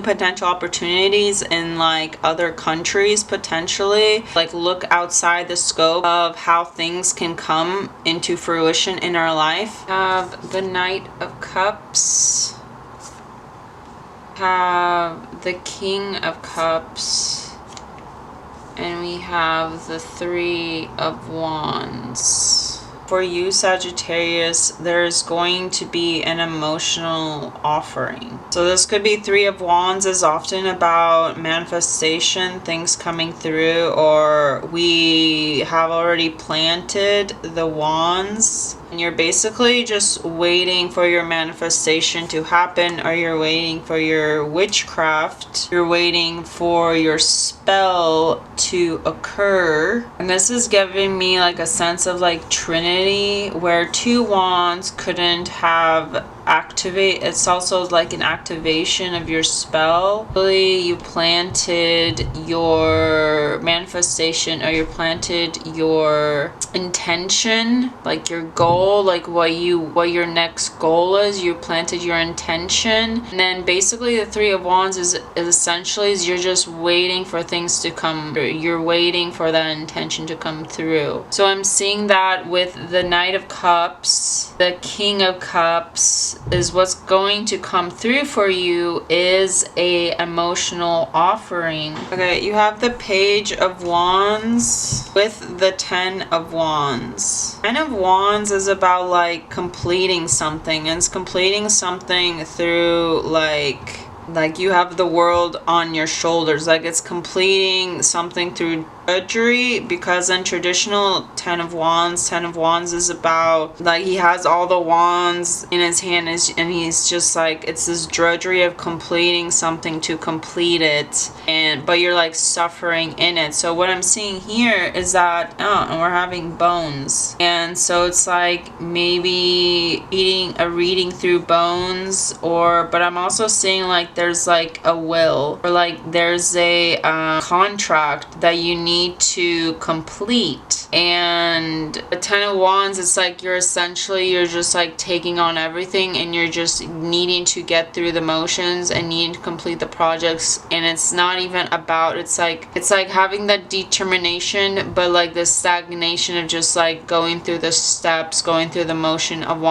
potential opportunities in like other countries potentially. Like look outside the scope of how things can come into fruition in our life. Have the Knight of Cups. Have the King of Cups. And we have the Three of Wands. For you, Sagittarius, there's going to be an emotional offering. So this could be Three of Wands is often about manifestation, things coming through, or we have already planted the wands. And you're basically just waiting for your manifestation to happen, or you're waiting for your witchcraft. You're waiting for your spell to occur. And this is giving me like a sense of like Trinity, where two wands couldn't have activate. It's also like an activation of your spell. Really, you planted your manifestation, or you planted your intention, like your goal, like what your next goal is. You planted your intention, and then basically the Three of Wands is essentially you're just waiting for things to come through. You're waiting for that intention to come through. So I'm seeing that with the Knight of Cups, the King of Cups, is what's going to come through for you is a emotional offering. Okay, you have the Page of Wands with the Ten of Wands. Ten of Wands is about like completing something, and it's completing something through like you have the world on your shoulders. Like it's completing something through drudgery, because in traditional Ten of Wands is about like he has all the wands in his hand, and he's just like, it's this drudgery of completing something to complete it, but you're like suffering in it. So what I'm seeing here is that and we're having bones, and so it's like maybe reading through bones, but I'm also seeing like there's like a will, or like there's a contract that you need to complete. And a Ten of Wands, it's like you're just like taking on everything, and you're just needing to get through the motions and needing to complete the projects. And it's not even about, it's like having that determination, but like the stagnation of just like going through the steps, going through the motion of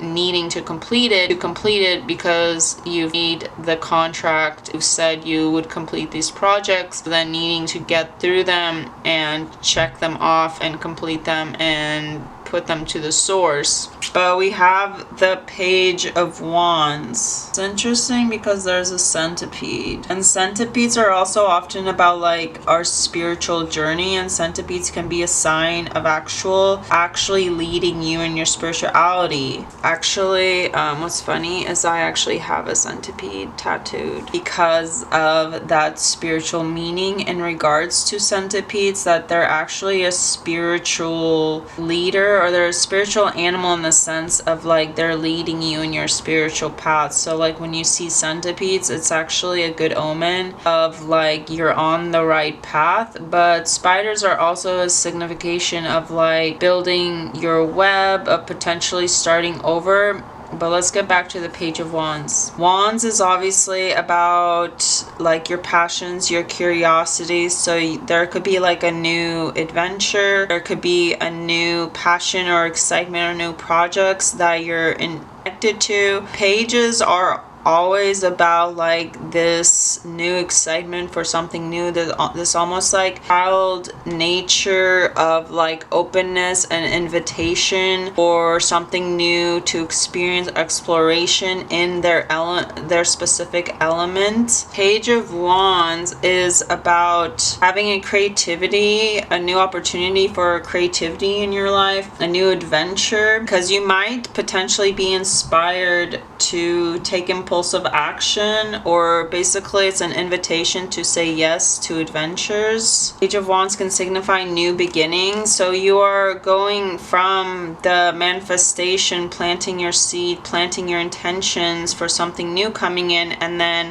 needing to complete it because you need the contract. You said you would complete these projects, then needing to get through them and check them off and complete them and put them to the source. But we have the Page of Wands. It's interesting because there's a centipede, and centipedes are also often about like our spiritual journey, and centipedes can be a sign of actually leading you in your spirituality. Actually, what's funny is I actually have a centipede tattooed because of that spiritual meaning in regards to centipedes, that they're actually a spiritual leader, or they're a spiritual animal in the sense of like they're leading you in your spiritual path. So like when you see centipedes, it's actually a good omen of like you're on the right path. But spiders are also a signification of like building your web, of potentially starting over. But let's get back to the Page of Wands. Wands is obviously about like your passions, your curiosities. So there could be like a new adventure. There could be a new passion or excitement or new projects that you're connected to. Pages are always about like this new excitement for something new, this almost like child nature of like openness and invitation for something new to experience, exploration in their specific element. Page of Wands is about having a creativity, a new opportunity for creativity in your life, a new adventure, because you might potentially be inspired to take impulsive action, or basically it's an invitation to say yes to adventures. Page of Wands can signify new beginnings. So you are going from the manifestation, planting your seed, planting your intentions for something new coming in, and then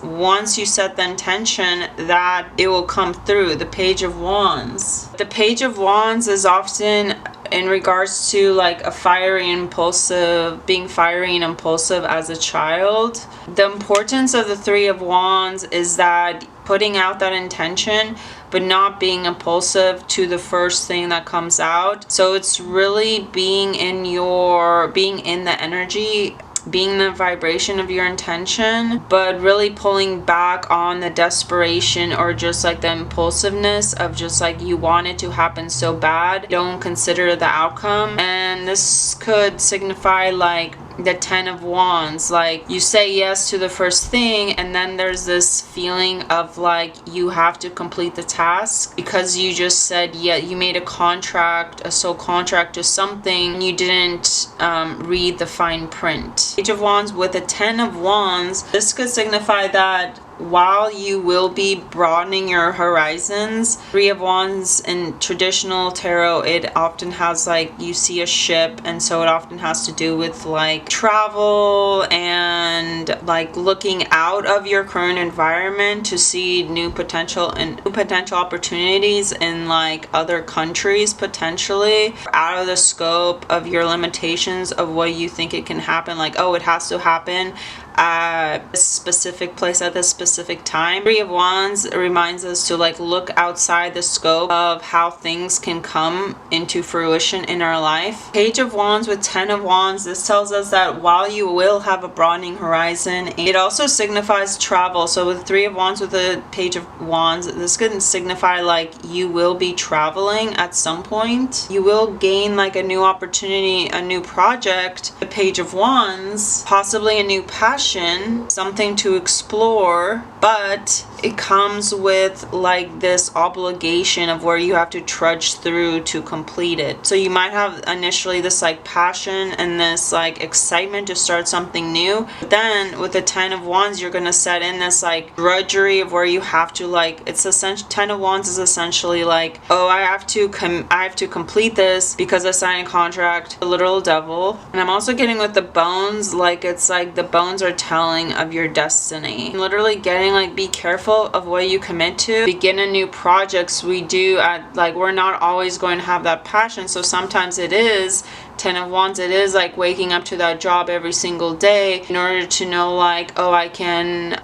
once you set the intention, that it will come through. The Page of Wands. The Page of Wands is often in regards to like being fiery and impulsive as a child. The importance of the Three of Wands is that putting out that intention, but not being impulsive to the first thing that comes out. So it's really being in the energy, being the vibration of your intention, but really pulling back on the desperation or just like the impulsiveness of just like you want it to happen so bad, don't consider the outcome. And this could signify like the Ten of Wands, like you say yes to the first thing, and then there's this feeling of like you have to complete the task because you just said yeah, you made a soul contract to something, you didn't read the fine print. Page of Wands with a Ten of Wands, this could signify that while you will be broadening your horizons, Three of Wands in traditional tarot, it often has like you see a ship, and so it often has to do with like travel and like looking out of your current environment to see new potential opportunities in like other countries, potentially out of the scope of your limitations of what you think it can happen. Like, oh, it has to happen at this specific place at this specific time. Three of Wands reminds us to like look outside the scope of how things can come into fruition in our life. Page of Wands with Ten of Wands, this tells us that while you will have a broadening horizon, it also signifies travel. So with Three of Wands with the Page of Wands, this could signify like you will be traveling at some point. You will gain like a new opportunity, a new project. The Page of Wands, possibly a new passion, something to explore, but it comes with like this obligation of where you have to trudge through to complete it. So you might have initially this like passion and this like excitement to start something new, but then with the Ten of Wands you're gonna set in this like drudgery of where you have to like, it's essentially, Ten of Wands is essentially like, oh, I have to complete this because I signed a contract, the literal devil. And I'm also getting with the bones, like it's like the bones are telling of your destiny. I'm literally getting like, be careful of what you commit to. Beginning new projects, we do at like, we're not always going to have that passion. So sometimes it is Ten of Wands, it is like waking up to that job every single day in order to know like, oh, I can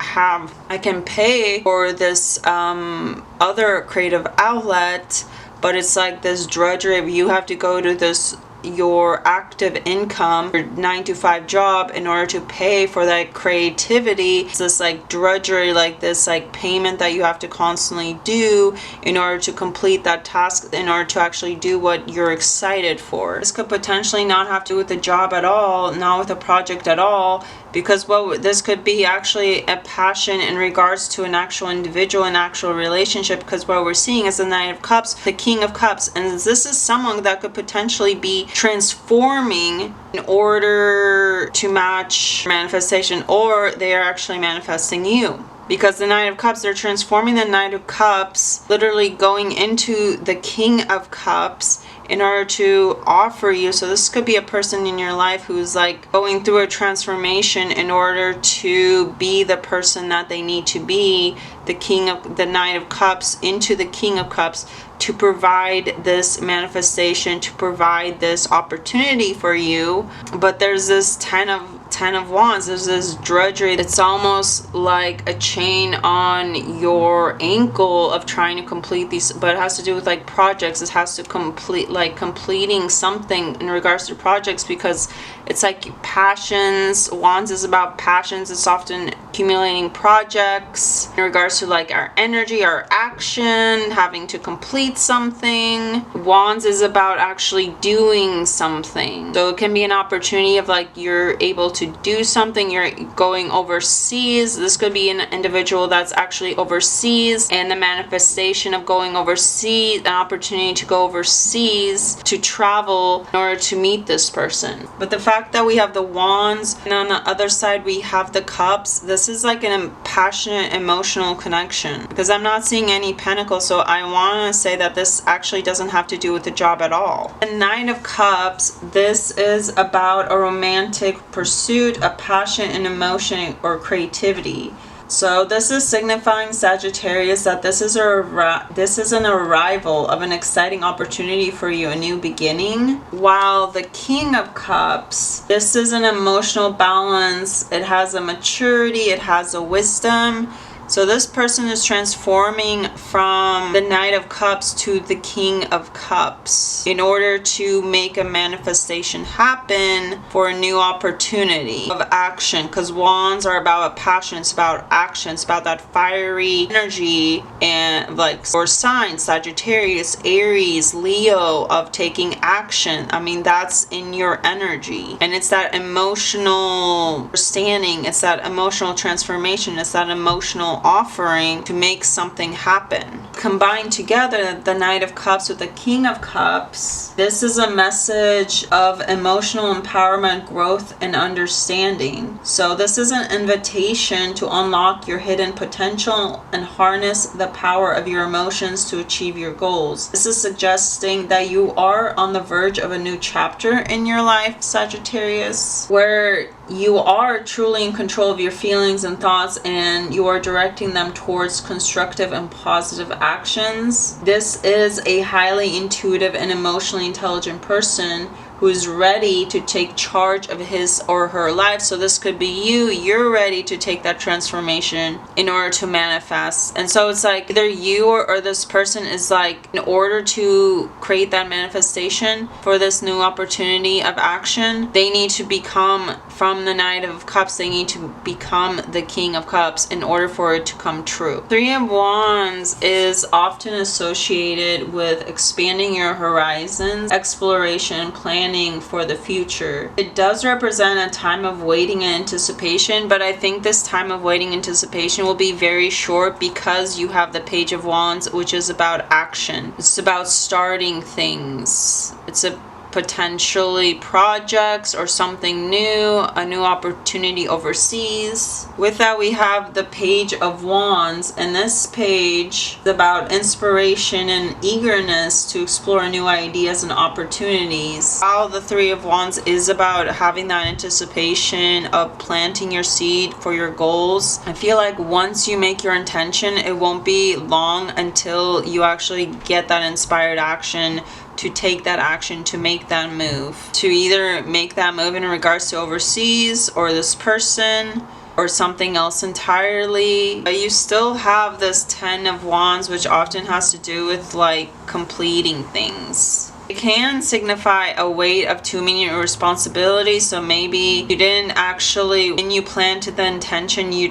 pay for this other creative outlet, but it's like this drudgery of you have to go to this your active income, your 9-to-5 job in order to pay for that creativity. It's this like drudgery, like this like payment that you have to constantly do in order to complete that task, in order to actually do what you're excited for. This could potentially not have to do with the job at all, not with a project at all, because this could be actually a passion in regards to an actual individual, an actual relationship, because what we're seeing is the Knight of Cups, the King of Cups, and this is someone that could potentially be transforming in order to match manifestation, or they are actually manifesting you. Because the Knight of Cups, they're transforming the Knight of Cups, literally going into the King of Cups in order to offer you. So this could be a person in your life who's like going through a transformation in order to be the person that they need to be, the Knight of Cups into the King of Cups, to provide this manifestation, to provide this opportunity for you. But there's this Ten of Wands, there's this drudgery. It's almost like a chain on your ankle of trying to complete these, but it has to do with like projects. It has to complete like completing something in regards to projects, because it's like passions. Wands is about passions. It's often accumulating projects in regards to like our energy, our action, having to complete something. Wands is about actually doing something. So it can be an opportunity of like you're able to do something, you're going overseas. This could be an individual that's actually overseas, and the manifestation of going overseas, an opportunity to go overseas, to travel in order to meet this person. But the fact that we have the Wands and on the other side we have the Cups, this is like an passionate emotional connection, because I'm not seeing any Pentacles. So I want to say that this actually doesn't have to do with the job at all. The Nine of Cups, this is about a romantic pursuit, a passion and emotion or creativity. So this is signifying, Sagittarius, that this is an arrival of an exciting opportunity for you, a new beginning. While the King of Cups, this is an emotional balance. It has a maturity, it has a wisdom. So this person is transforming from the Knight of Cups to the King of Cups in order to make a manifestation happen for a new opportunity of action. Because wands are about a passion, it's about action, it's about that fiery energy, and like, or signs, Sagittarius, Aries, Leo, of taking action. I mean, that's in your energy. And it's that emotional understanding, it's that emotional transformation, it's that emotional offering to make something happen. Combined together, the Knight of Cups with the King of Cups, this is a message of emotional empowerment, growth, and understanding. So this is an invitation to unlock your hidden potential and harness the power of your emotions to achieve your goals. This is suggesting that you are on the verge of a new chapter in your life, Sagittarius, where you are truly in control of your feelings and thoughts, and you are directing them towards constructive and positive actions. This is a highly intuitive and emotionally intelligent person who is ready to take charge of his or her life. So this could be you. You're ready to take that transformation in order to manifest. And so it's like either you or this person is like, in order to create that manifestation for this new opportunity of action, they need to become, from the Knight of Cups, they need to become the King of Cups in order for it to come true. Three of Wands is often associated with expanding your horizons, exploration, planning for the future. It does represent a time of waiting and anticipation, but I think this time of waiting and anticipation will be very short because you have the Page of Wands, which is about action. It's about starting things. It's a potentially projects or something new, a new opportunity overseas. With that, we have the Page of Wands, and this page is about inspiration and eagerness to explore new ideas and opportunities. While the Three of Wands is about having that anticipation of planting your seed for your goals, I feel like once you make your intention, it won't be long until you actually get that inspired action, to take that action, to make that move, to either make that move in regards to overseas or this person or something else entirely. But you still have this Ten of Wands, which often has to do with like completing things. It can signify a weight of too many responsibilities. So maybe you didn't actually, when you planted the intention, you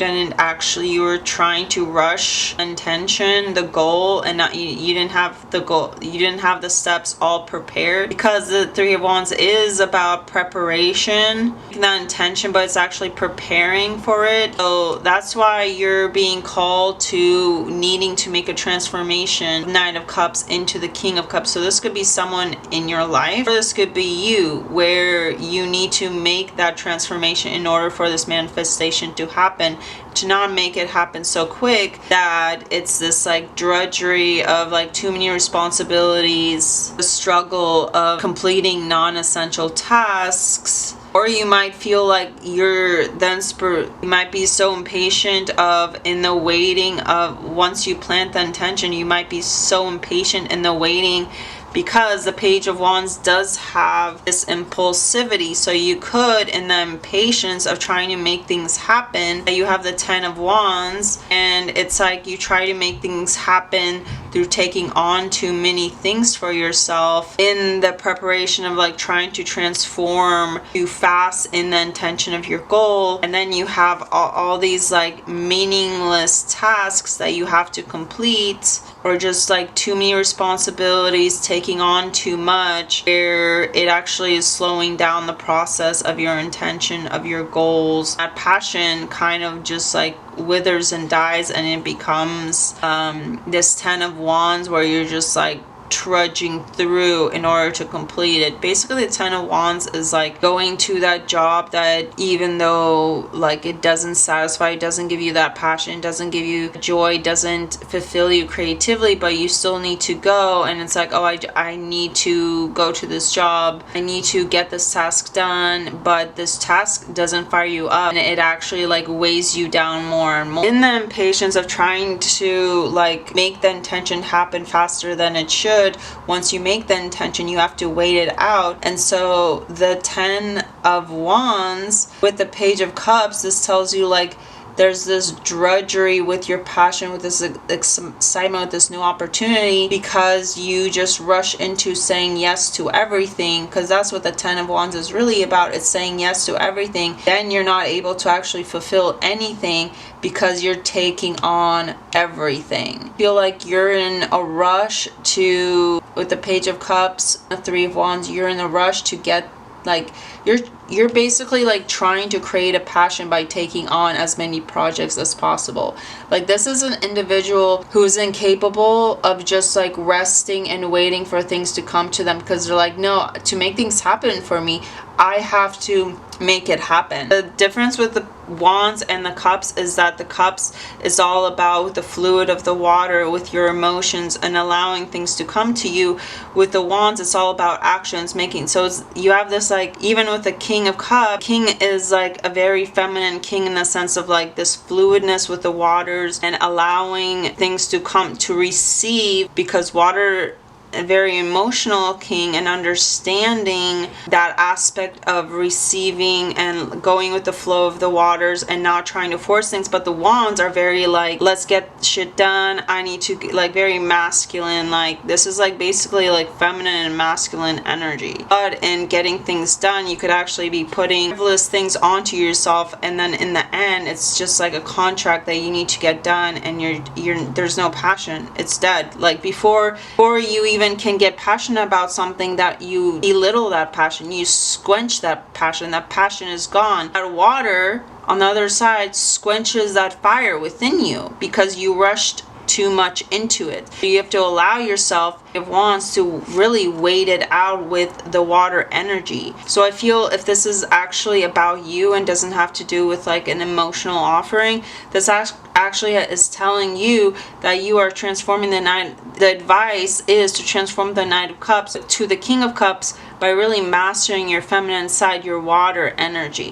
were trying to rush intention, the goal, and not you didn't have the goal, you didn't have the steps all prepared, because the Three of Wands is about preparation, that intention, but it's actually preparing for it. So that's why you're being called to needing to make a transformation, Knight of Cups into the King of Cups. So this could be someone in your life, or this could be you, where you need to make that transformation in order for this manifestation to happen, to not make it happen so quick that it's this like drudgery of like too many responsibilities, the struggle of completing non-essential tasks. Or you might feel like you might be so impatient of in the waiting of, once you plant the intention, you might be so impatient in the waiting, because the Page of Wands does have this impulsivity. So you could, in the impatience of trying to make things happen, you have the Ten of Wands, and it's like you try to make things happen through taking on too many things for yourself in the preparation of like trying to transform too fast in the intention of your goal. And then you have all these like meaningless tasks that you have to complete, or just like too many responsibilities, taking on too much, where it actually is slowing down the process of your intention, of your goals. That passion kind of just like withers and dies, and it becomes this Ten of Wands where you're just like trudging through in order to complete it. Basically, the Ten of Wands is like going to that job that even though like it doesn't satisfy, it doesn't give you that passion, doesn't give you joy, doesn't fulfill you creatively, but you still need to go, and it's like, oh, I need to go to this job, I need to get this task done, but this task doesn't fire you up, and it actually like weighs you down more and more. In the impatience of trying to like make the intention happen faster than it should, once you make the intention, you have to wait it out. And so the Ten of Wands with the Page of Cups, this tells you like there's this drudgery with your passion, with this excitement, with this new opportunity, because you just rush into saying yes to everything, because that's what the Ten of Wands is really about. It's saying yes to everything. Then you're not able to actually fulfill anything because you're taking on everything. Feel like you're in a rush to, with the Page of Cups, the Three of Wands, you're in a rush to get like you're basically like trying to create a passion by taking on as many projects as possible. Like this is an individual who's incapable of just like resting and waiting for things to come to them, because they're like, no, to make things happen for me, I have to make it happen. The difference with the Wands and the Cups is that the Cups is all about the fluid of the water with your emotions and allowing things to come to you. With the Wands, it's all about actions, making. So you have this like, even with the King of Cups, King is like a very feminine king in the sense of like this fluidness with the waters and allowing things to come, to receive, because water, a very emotional king, and understanding that aspect of receiving and going with the flow of the waters and not trying to force things. But the Wands are very like, let's get shit done, I need to, like very masculine, like this is like basically like feminine and masculine energy. But in getting things done, you could actually be putting frivolous things onto yourself, and then in the end it's just like a contract that you need to get done, and you're there's no passion, it's dead. Like before you even can get passionate about something, that you belittle that passion, you squench that passion is gone. That water on the other side squenches that fire within you because you rushed too much into it. You have to allow yourself, if wants to really wait it out with the water energy. So I feel if this is actually about you and doesn't have to do with like an emotional offering, this actually is telling you that you are transforming the Knight. The advice is to transform the Knight of Cups to the King of Cups by really mastering your feminine side, your water energy.